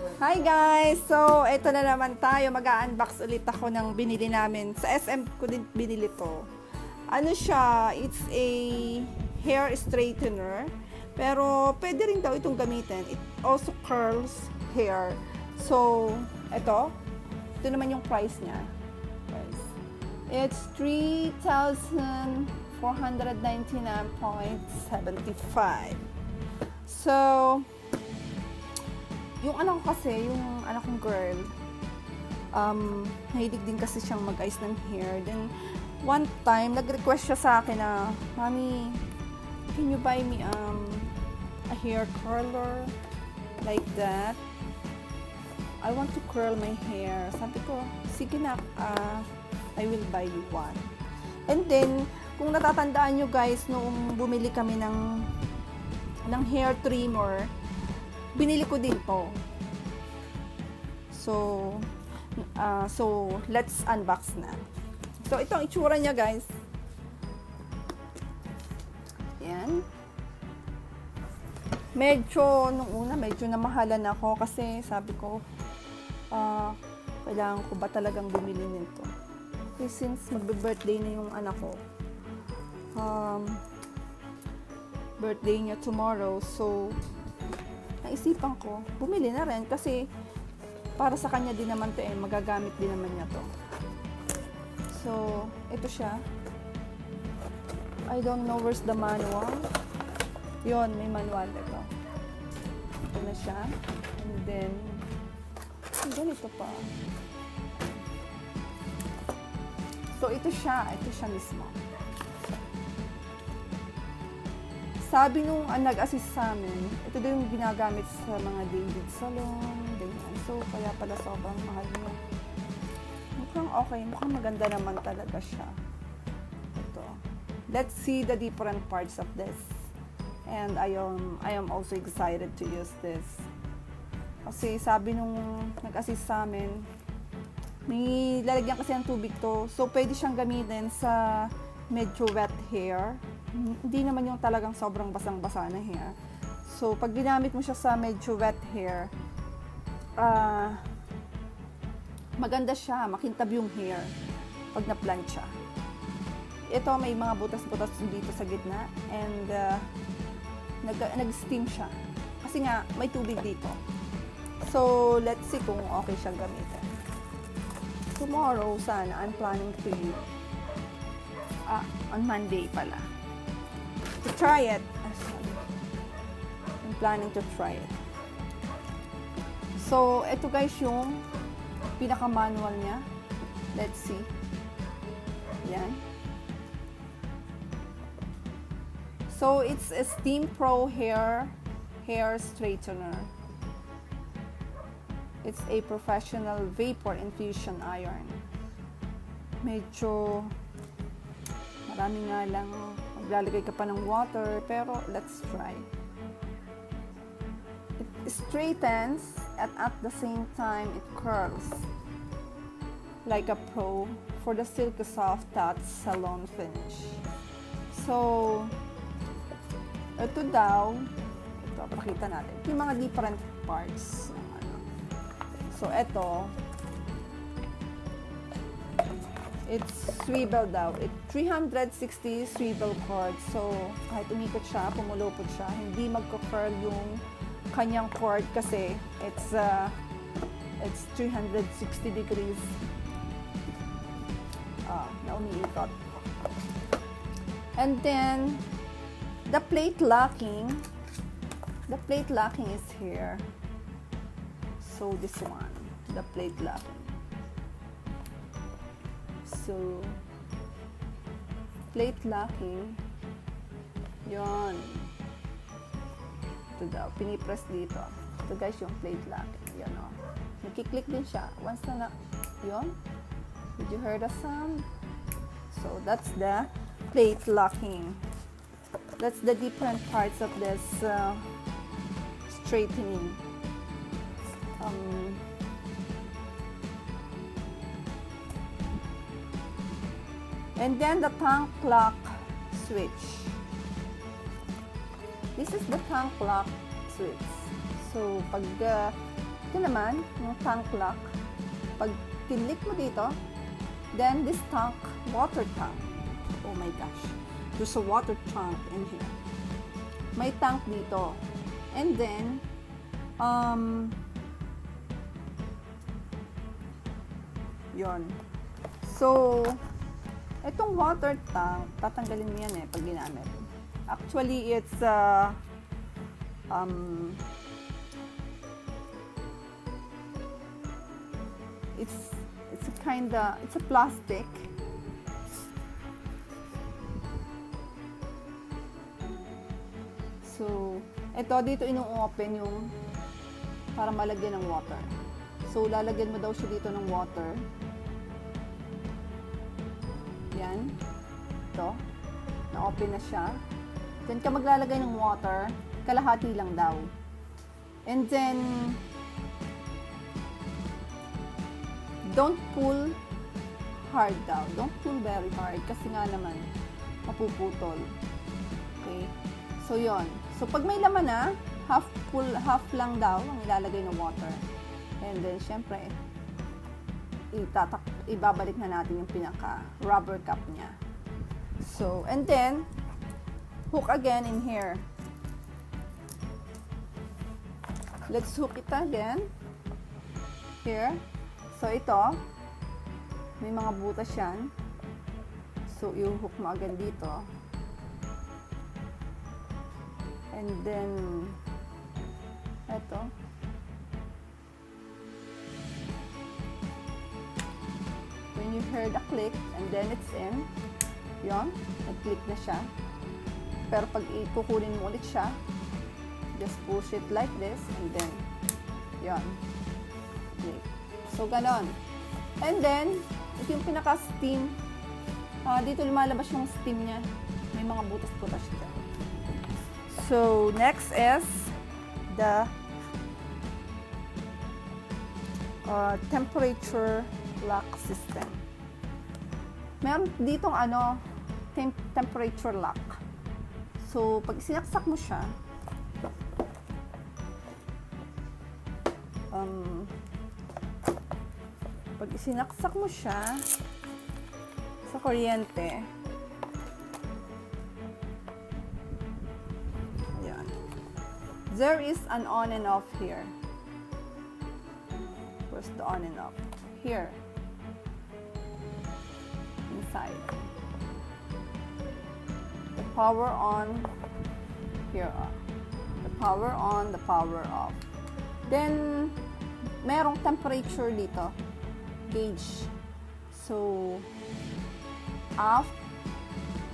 Hi guys! So, ito na naman tayo. Mag-unbox ulit ako ng binili namin. Sa SM ko din binili to. Ano siya? It's a hair straightener. Pero, pwede rin daw itong gamitin. It also curls hair. So, ito. Ito naman yung price niya. It's 3,499.75. So, yung anak ko kasi, yung anak kong girl, nahilig din kasi siyang mag-ayos ng hair. Then, one time, nag-request siya sa akin na, Mommy, can you buy me a hair curler like that? I want to curl my hair. Sabi ko, sige na, I will buy you one. And then, kung natatandaan nyo guys, noong bumili kami ng hair trimmer, binili ko din to. So let's unbox na. So, ito ang itsura niya, guys. Yan. Medyo, nung una, medyo namahalan ako kasi sabi ko, kailangan ko ba talagang bumili nito? Kasi since magbe-birthday na yung anak ko, birthday niya tomorrow, so naisipan ko, bumili na rin kasi para sa kanya din naman to magagamit din naman niya to. So, ito siya. I don't know where's the manual. Yon, may manual ito. Ito na siya. And then, ganito pa. So, ito siya mismo. Sabi nung nag-assist sa amin, ito din yung ginagamit sa mga David Salon, ganyan. So, kaya pala sobrang mahal niya. Mukhang okay, mukhang maganda naman talaga siya. Ito. Let's see the different parts of this. And I am also excited to use this. Kasi sabi nung nag-assist sa amin, may lalagyan kasi ng tubig to. So, pwede siyang gamitin sa medyo wet hair. Hindi naman yung talagang sobrang basang-basa na hair. So, pag ginamit mo siya sa medyo wet hair, maganda siya, makintab yung hair pag na-plancha. Ito, may mga butas-butas dito sa gitna and nag-steam siya. Kasi nga, may tubig dito. So, let's see kung okay siyang gamitin. Tomorrow, sana, I'm planning to use on Monday pala. To try it. I'm planning to try it. So, ito guys yung pinaka-manual niya. Let's see. Yan. So, it's a Steam Pro hair straightener. It's a professional vapor infusion iron. Medyo marami nga lang. Maglalagay ka pa ng water, pero let's try. It straightens and at the same time it curls like a pro for the silky soft touch salon finish. So, ito daw, pakita natin. Yung mga different parts. So, ito, it's swivel daw. It's 360 swivel cord. So, kahit umikot siya, pumulupot siya, hindi magko-curl yung kanyang cord kasi it's 360 degrees na umiikot. And then, the plate locking is here. So, this one, the plate locking. So, plate locking, yun. Ito daw, pinipress dito. Ito guys, yung plate locking, yun o. Nakiklik din siya. Once na, yun. Did you hear the sound? So, that's the plate locking. That's the different parts of this straightening. And then the tank lock switch. This is the tank lock switch. So, pag Ito naman, yung tank lock. Pag click mo dito, then this tank, water tank. Oh my gosh. There's a water tank in here. May tank dito. And then, yon. So, itong water tank, tatanggalin mo yan pag ginamit. Actually, it's it's a plastic. So, ito dito ino-open yung para malagyan ng water. So, lalagyan mo daw siya dito ng water. Yan. Ito. Na-open na siya. Then ka maglalagay ng water, kalahati lang daw. And then, don't pull hard daw. Don't pull very hard kasi nga naman, mapuputol. Okay? So, yon. So, pag may laman na, half lang daw ang ilalagay ng water. And then, syempre, ibabalik na natin yung pinaka-rubber cup niya. So, and then, hook again in here. Let's hook it again. Here. So, ito, may mga butas yan. So, i-hook mo agad dito. And then, ito. When you hear the click, and then it's in, yon, nag-click na siya. Pero pag ikukunin mo ulit siya, just push it like this, and then, yon, click. So, ganon. And then, ito yung pinaka-steam. Dito lumalabas yung steam niya. May mga butas-butas siya. So, next is the temperature lock system. Meron ditong temperature lock. So, pag sinaksak mo siya, pag isinaksak mo siya sa kuryente, ayan, there is an on and off here. Where's the on and off? Here. Inside. The power on, here. The power on, the power off. Then, merong temperature dito. Gauge. So, off.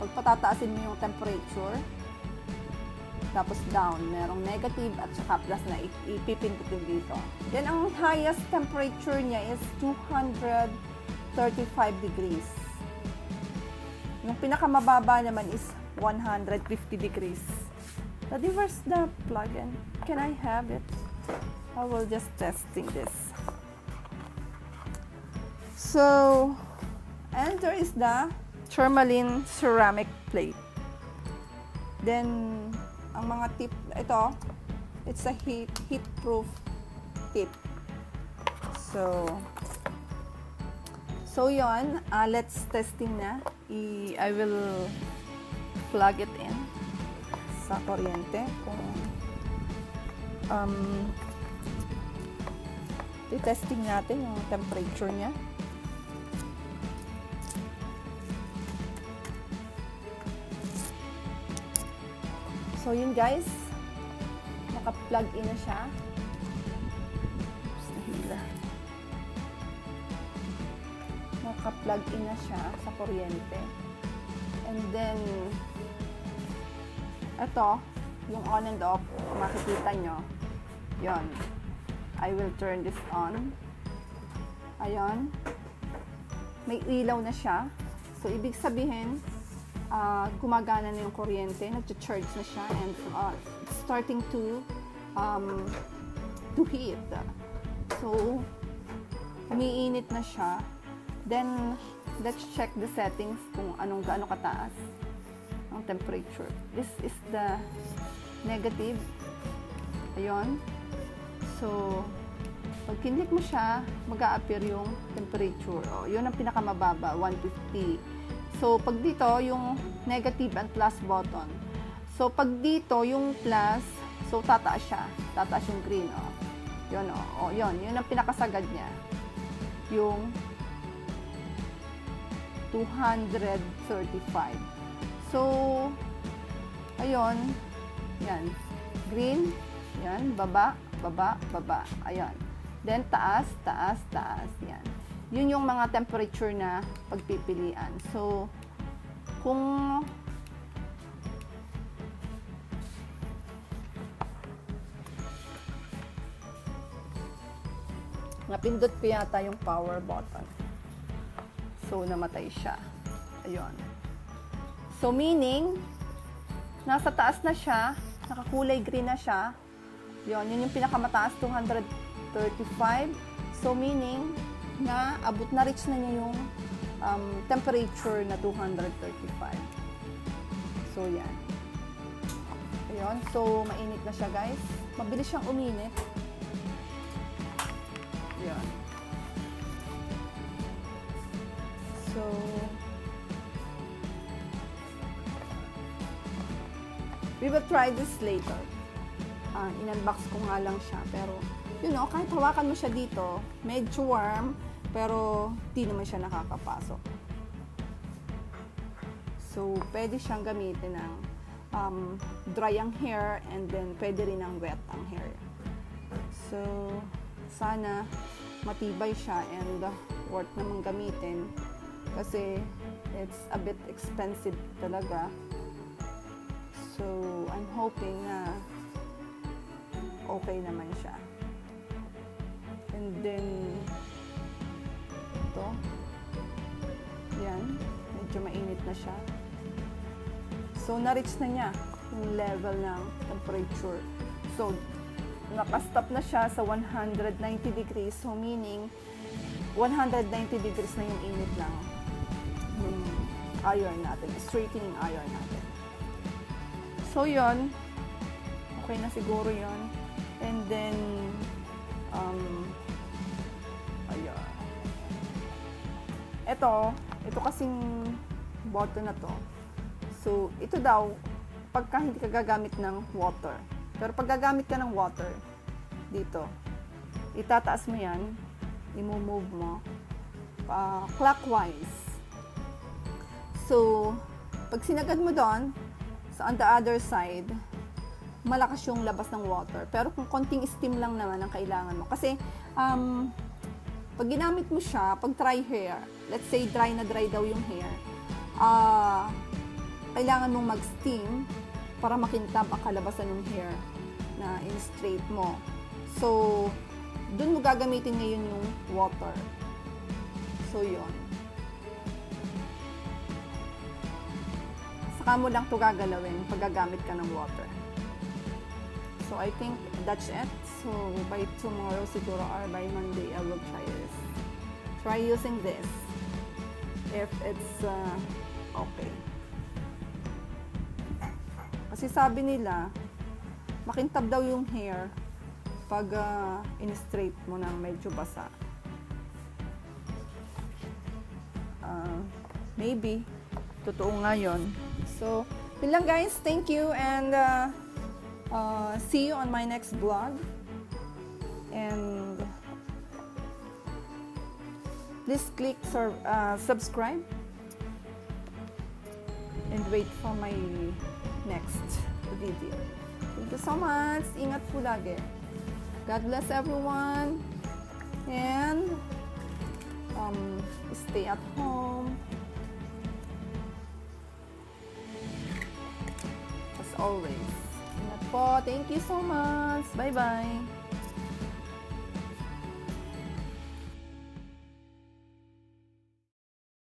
Pag patataasin mo yung temperature, tapos down, merong negative at saka plus na ipipindutin dito. Then, ang highest temperature niya is 235 degrees. Yung pinakamababa naman is 150 degrees. Daddy, where's the plug-in? Can I have it? I will just testing this. So, and there is the tourmaline ceramic plate. Then, ang mga tip, ito, it's a heat-proof tip. So yon, let's testing na. I will plug it in sa kuryente kung i-testing natin yung temperature niya. So yun guys, naka-plug in na siya. Oops, nahila. Naka-plug in na siya sa kuryente. And then, ito, yung on and off, makikita nyo. Yun. I will turn this on. Ayan. May ilaw na siya. So, ibig sabihin, gumagana na yung kuryente, nag-charge na siya, and it's starting to heat. So, umiinit na siya. Then, let's check the settings kung gaano kataas ang temperature. This is the negative. Ayun. So, Pag kinlik mo siya, mag-a-appear yung temperature. O, yun ang pinakamababa, 150. So, pag dito, yung negative and plus button. So, pag dito, yung plus, so tataas siya. Tataas yung green, o. Yun, o. O, yun. Yun ang pinakasagad niya. Yung 235. So, ayun. Yan. Green. Yan. Baba, baba, baba. Ayan. Then, taas, taas, taas. Yan. Yun yung mga temperature na pagpipilian. So, kung napindot ko yata yung power button. So, namatay siya. Ayun. So, meaning, nasa taas na siya, nakakulay green na siya. Yun yung pinakamataas, 235. So, meaning, na abot na reach na niya yung temperature na 235. So, yan. Ayun. So, mainit na siya, guys. Mabilis siyang uminit. Yan. So, we will try this later. In-unbox ko nga lang siya. Pero, you know, kahit hawakan mo siya dito, medyo warm, pero di naman siya nakakapasok. So, pwede siyang gamitin ng dry ang hair and then pwede rin ng wet ang hair. So, sana matibay siya and worth namang gamitin kasi it's a bit expensive talaga. So, I'm hoping na okay naman siya. And then, ito. Yan. Medyo mainit na siya. So, na-reach na niya yung level ng temperature. So, nakastop na siya sa 190 degrees. So, meaning, 190 degrees na yung init ng iron natin. Straightening iron natin. So, yun. Okay na siguro yun. And then, ayan. Ito kasing button na to. So, ito daw, pagka hindi ka gagamit ng water. Pero pag gagamit ka ng water, dito, itataas mo yan, i-move mo, clockwise. So, pag sinagad mo doon, so on the other side, malakas yung labas ng water. Pero kung konting steam lang naman ang kailangan mo. Kasi, pag ginamit mo siya, pag dry hair, let's say dry na dry daw yung hair, kailangan mong mag-steam para makintab ang kalabasan ng hair na in-straight mo. So, dun mo gagamitin ngayon yung water. So, yun. Saka mo lang ito gagalawin pag gagamit ka ng water. So, I think that's it. So, by tomorrow siguro or by Monday, I will try this. Try using this. If it's okay. Kasi sabi nila, makintab daw yung hair pag in-straight mo ng medyo basa. Maybe. Totoo nga yun. So, yun lang guys. Thank you and see you on my next vlog. And please click subscribe and wait for my next video. Thank you so much. Ingat po lagi. God bless everyone. And stay at home. As always. Ingat po. Thank you so much. Bye-bye.